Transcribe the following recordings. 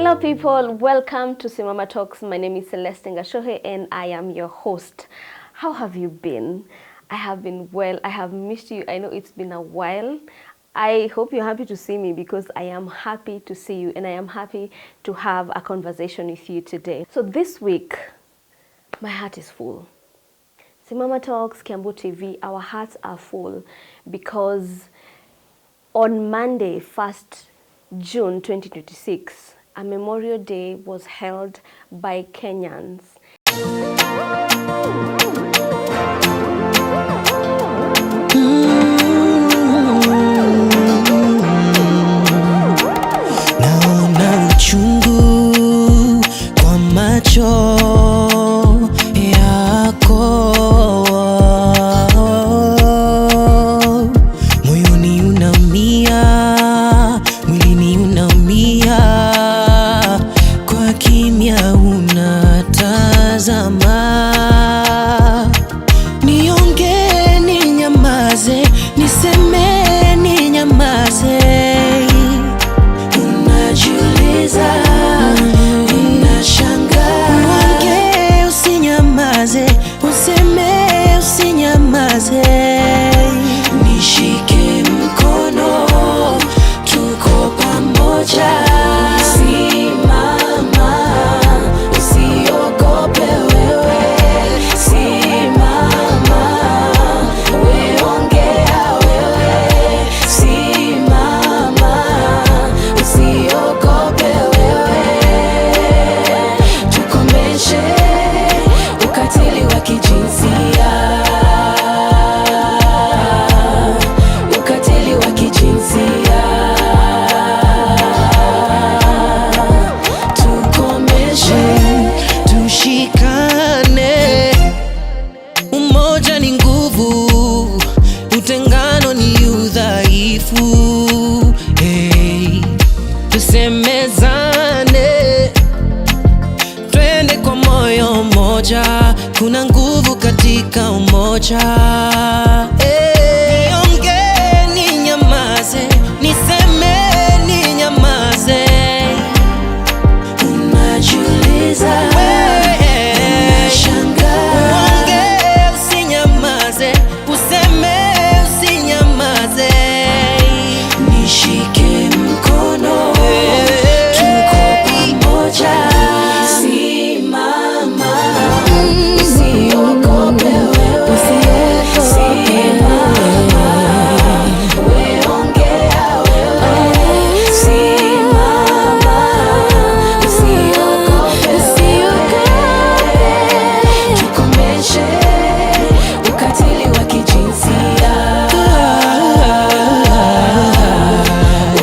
Hello people, welcome to Simama Talks. My name is Celeste Ngashohe and I am your host. How have you been? I have been well. I have missed you. I know it's been a while. I hope you're happy to see me because I am happy to see you and I am happy to have a conversation with you today. So this week, my heart is full. Simama Talks, Kiambu TV, our hearts are full because on Monday, 1st June 2026, a Memorial Day was held by Kenyans. Naona uchungu kwa macho yako, moyoni unaumia, mwilini unaumia, kwa kimya unatazama. Niongee ninyamaze, niseme ninyamaze, unajiuliza, unashangaa. Uongee usinyamaze, useme usinyamaze, nishike mkono, tuko pamoja. Simama, usiogope wewe. Simama, weongea wewe. Simama, usiogope wewe. Tukomeshe ukatili wa kijinsia. Ukatili wa kijinsia. Tukomeshe, tushikane. Umoja ni nguvu, utengano ni udhaifu. Hey, tusemezane, twende kwa moyo mmoja, kuna nguvu katika umoja. Hey, niongee ninyamaze, niseme ninyamaze, unajiuliza, unashangaa. Uongee usinyamaze, useme usinyamaze, nishike mkono, tuko pamoja. Simama, usiogope wewe. Simama, weongea wewe. Simama, usiogope wewe. Tukomeshe ukatili wa kijinsia.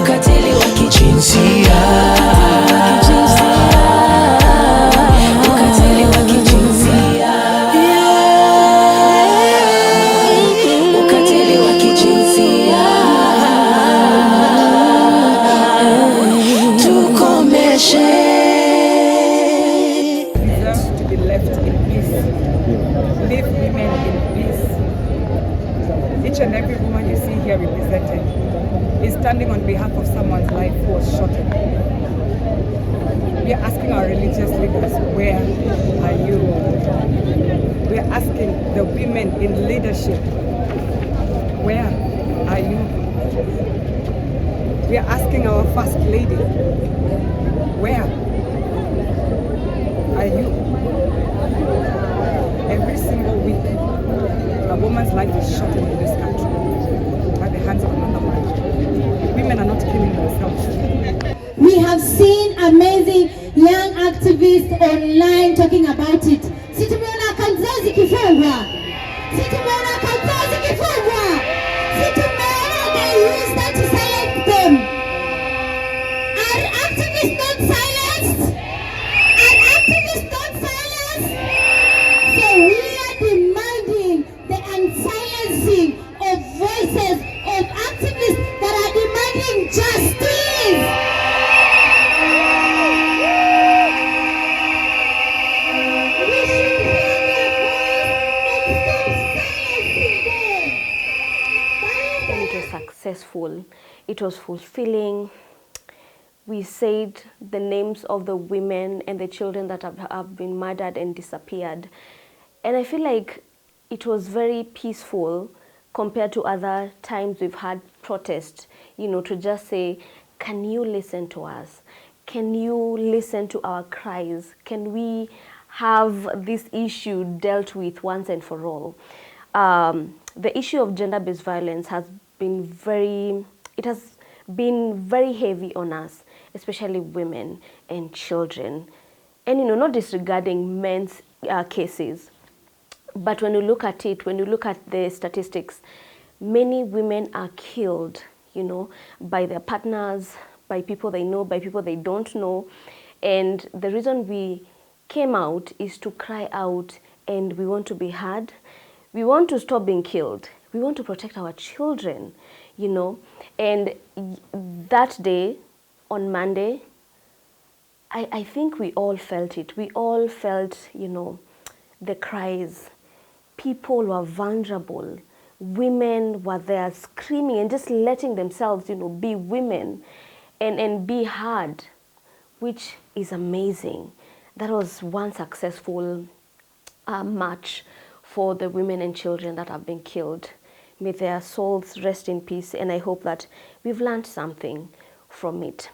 Ukatili wa kijinsia. Ukatili wa kijinsia. Ukatili wa kijinsia. Tukomeshe. Deserve to be left in peace. Leave women in peace. Each and every woman you see here represented is standing on behalf of someone's life who was shortened. We are asking our religious leaders, where are you? We are asking the women in leadership, where are you? We are asking our First Lady, where are you? Every single week, a woman's life is shortened in this country by the hands of another man. Women are not killing themselves. We have seen amazing young activists online talking about it. Si tumeona kanzazi kifungwa. Si tumeona kanzazi kifungwa. Si tumeona they use that to silence them. Are activists not silenced? Are activists not silenced? So we are demanding the unsilencing of voices of activists that are demanding justice. We should hear their voice and stop silencing them. And it was successful. It was fulfilling. we said the names of the women and the children that have been murdered and disappeared. And I feel like it was very peaceful compared to other times we've had protests, to just say, can you listen to us? Can you listen to our cries? Can we have this issue dealt with once and for all? The issue of gender-based violence has been very heavy on us, especially women and children. And, not disregarding men's cases. But when you look at it, when you look at the statistics, many women are killed, by their partners, by people they know, by people they don't know. And the reason we came out is to cry out, and we want to be heard. We want to stop being killed. We want to protect our children, And that day, on Monday, I think we all felt it. We all felt, the cries. People were vulnerable. Women were there screaming and just letting themselves, be women and be heard, which is amazing. That was one successful march for the women and children that have been killed. May their souls rest in peace, and I hope that we've learned something from it.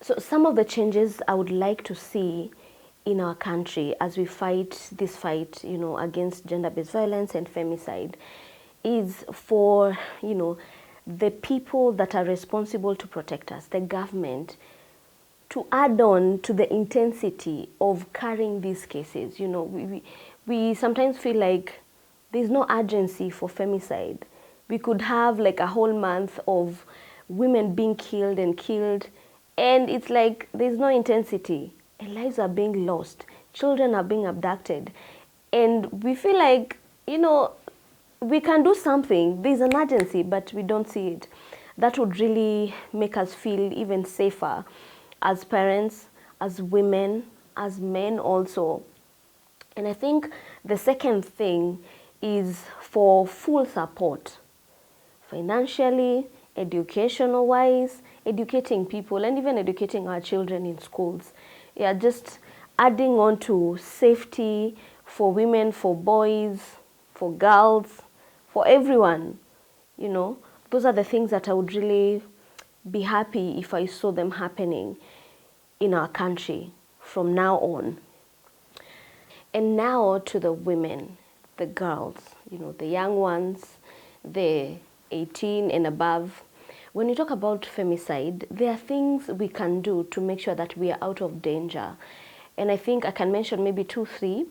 So some of the changes I would like to see in our country as we fight this fight, against gender-based violence and femicide is for, the people that are responsible to protect us, the government, to add on to the intensity of carrying these cases. We sometimes feel like there's no urgency for femicide. We could have like a whole month of women being killed, and it's like there's no intensity, and lives are being lost, children are being abducted, and we feel like, we can do something. There's an urgency, but we don't see it. That would really make us feel even safer as parents, as women, as men also. And I think the second thing is for full support, financially, educational-wise, educating people, and even educating our children in schools. Yeah, just adding on to safety for women, for boys, for girls, for everyone. Those are the things that I would really be happy if I saw them happening in our country from now on. And now to the women, the girls, the young ones, the 18 and above. When you talk about femicide, there are things we can do to make sure that we are out of danger. And I think I can mention maybe 2, 3.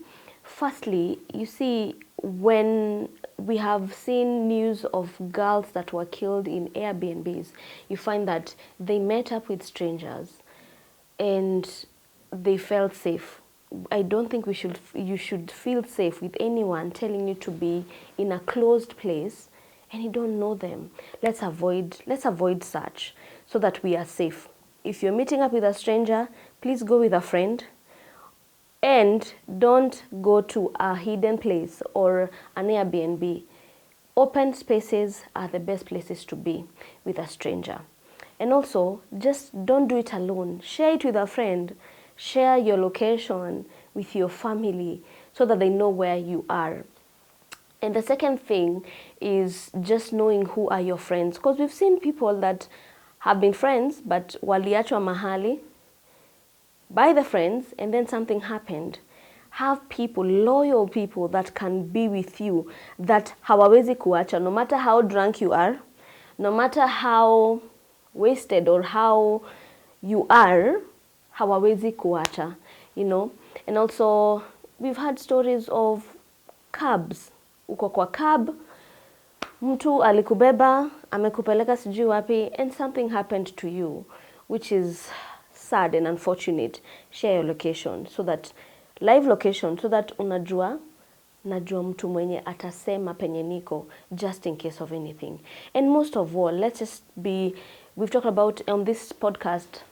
Firstly, you see, when we have seen news of girls that were killed in Airbnbs, you find that they met up with strangers and they felt safe. I don't think you should feel safe with anyone telling you to be in a closed place and you don't know them. Let's avoid such so that we are safe. If you're meeting up with a stranger, please go with a friend. And don't go to a hidden place or an Airbnb. Open spaces are the best places to be with a stranger. And also, just don't do it alone. Share it with a friend. Share your location with your family so that they know where you are. And the second thing is just knowing who are your friends. Because we've seen people that have been friends, but waliachwa mahali by the friends, and then something happened. Have people, loyal people that can be with you, that hawawezi kuacha, no matter how drunk you are, no matter how wasted or how you are, hawawezi kuacha, And also, we've had stories of cabs. Uko kwa cab, mtu alikubeba, amekupeleka sijui wapi, and something happened to you, which is sad and unfortunate. Share your location live location, so that najua mtu mwenye atasema penye niko, just in case of anything. And most of all, we've talked about on this podcast,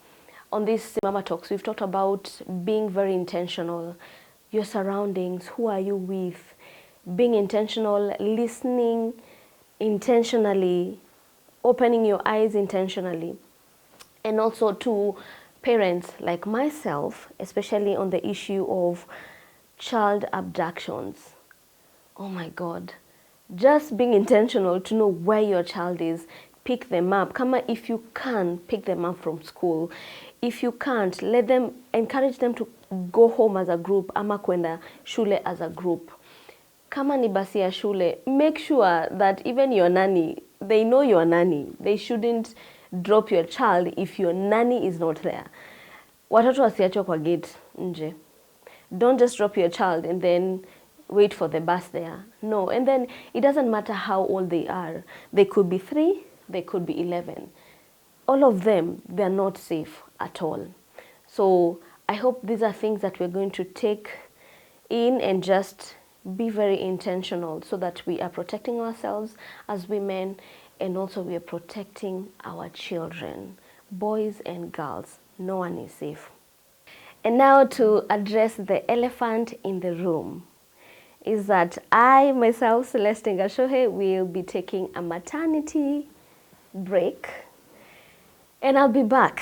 on this Simama Talks, we've talked about being very intentional. Your surroundings, who are you with? Being intentional, listening intentionally, opening your eyes intentionally. And also to parents like myself, especially on the issue of child abductions. Oh my God. Just being intentional to know where your child is, pick them up. Kama, if you can, pick them up from school. If you can't, encourage them to go home as a group, ama kwenda shule as a group. Kama ni basi ya shule, make sure that even your nanny, they know your nanny. They shouldn't drop your child if your nanny is not there. Watoto wasiachwe kwa gate nje. Don't just drop your child and then wait for the bus there. No, and then it doesn't matter how old they are. They could be 3, they could be 11. All of them, they're not safe at all. So I hope these are things that we're going to take in and just be very intentional so that we are protecting ourselves as women, and also we are protecting our children, boys and girls. No one is safe. And now to address the elephant in the room is that I myself, Celeste Ngashohe, will be taking a maternity break and I'll be back.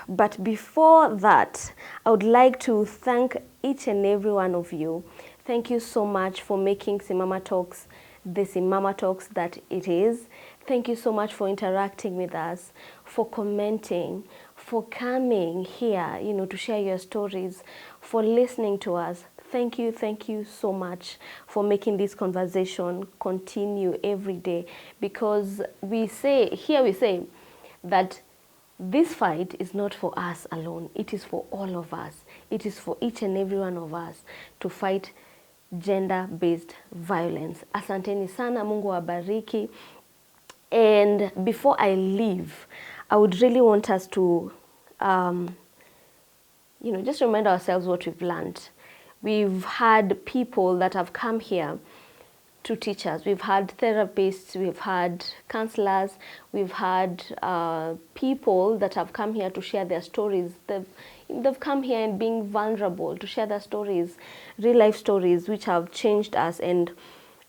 But before that, I would like to thank each and every one of you. Thank you so much for making Simama Talks the Simama Talks that it is. Thank you so much for interacting with us, for commenting, for coming here, to share your stories, for listening to us. Thank you so much for making this conversation continue every day, because we say that this fight is not for us alone. It is for all of us. It is for each and every one of us to fight gender-based violence. Asanteni sana, Mungu wabariki. And before I leave, I would really want us to, just remind ourselves what we've learned. We've had people that have come here to teach us. We've had therapists, we've had counselors, we've had people that have come here to share their stories. They've come here and being vulnerable to share their stories, real life stories, which have changed us and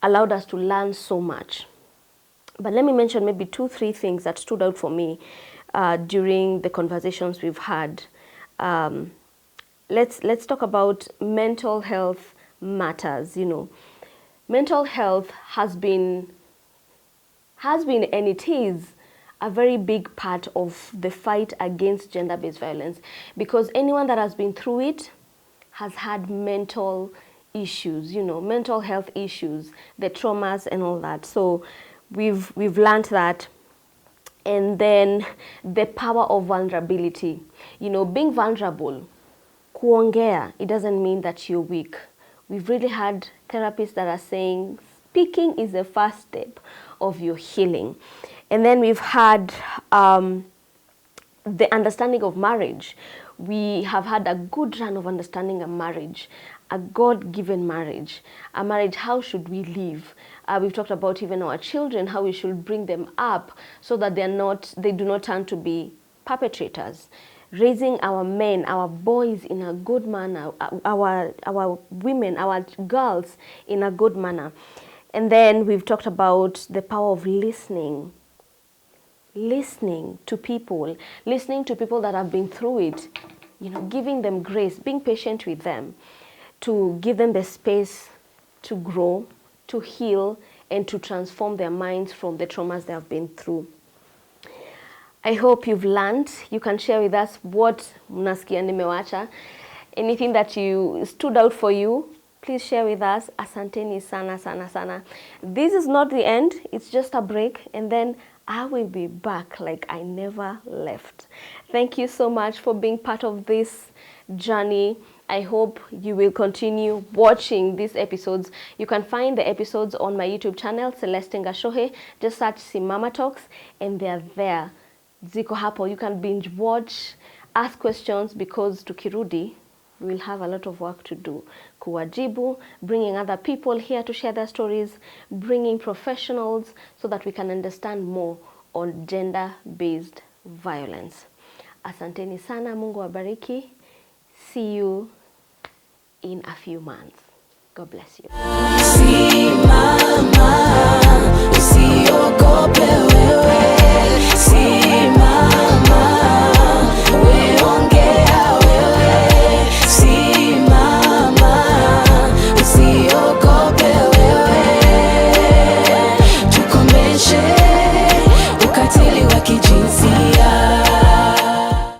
allowed us to learn so much. But let me mention maybe 2-3 things that stood out for me during the conversations we've had. Let's talk about mental health matters. Mental health has been and it is a very big part of the fight against gender-based violence, because anyone that has been through it has had mental issues, mental health issues, the traumas and all that. So we've learned that. And then the power of vulnerability. Being vulnerable, kuongea, it doesn't mean that you're weak. We've really had therapists that are saying speaking is the first step of your healing. And then we've had the understanding of marriage. We have had a good run of understanding a marriage, a God-given marriage. A marriage, how should we live? We've talked about even our children, how we should bring them up so that they do not turn to be perpetrators. Raising our men, our boys in a good manner, our women, our girls in a good manner. And then we've talked about the power of listening to people that have been through it, giving them grace, being patient with them, to give them the space to grow, to heal, and to transform their minds from the traumas they have been through. I hope you've learned. You can share with us what mnasikia nimewacha. Anything that stood out for you, please share with us. Asanteni sana, sana, sana. This is not the end. It's just a break. And then I will be back like I never left. Thank you so much for being part of this journey. I hope you will continue watching these episodes. You can find the episodes on my YouTube channel, Celeste Ngashohe. Just search Simama Talks and they're there. Ziko hapo. You can binge watch, ask questions, because tukirudi, we'll have a lot of work to do. Kuwajibu, bringing other people here to share their stories, bringing professionals so that we can understand more on gender-based violence. Asanteni sana, Mungu wabariki. See you in a few months. God bless you. Simama.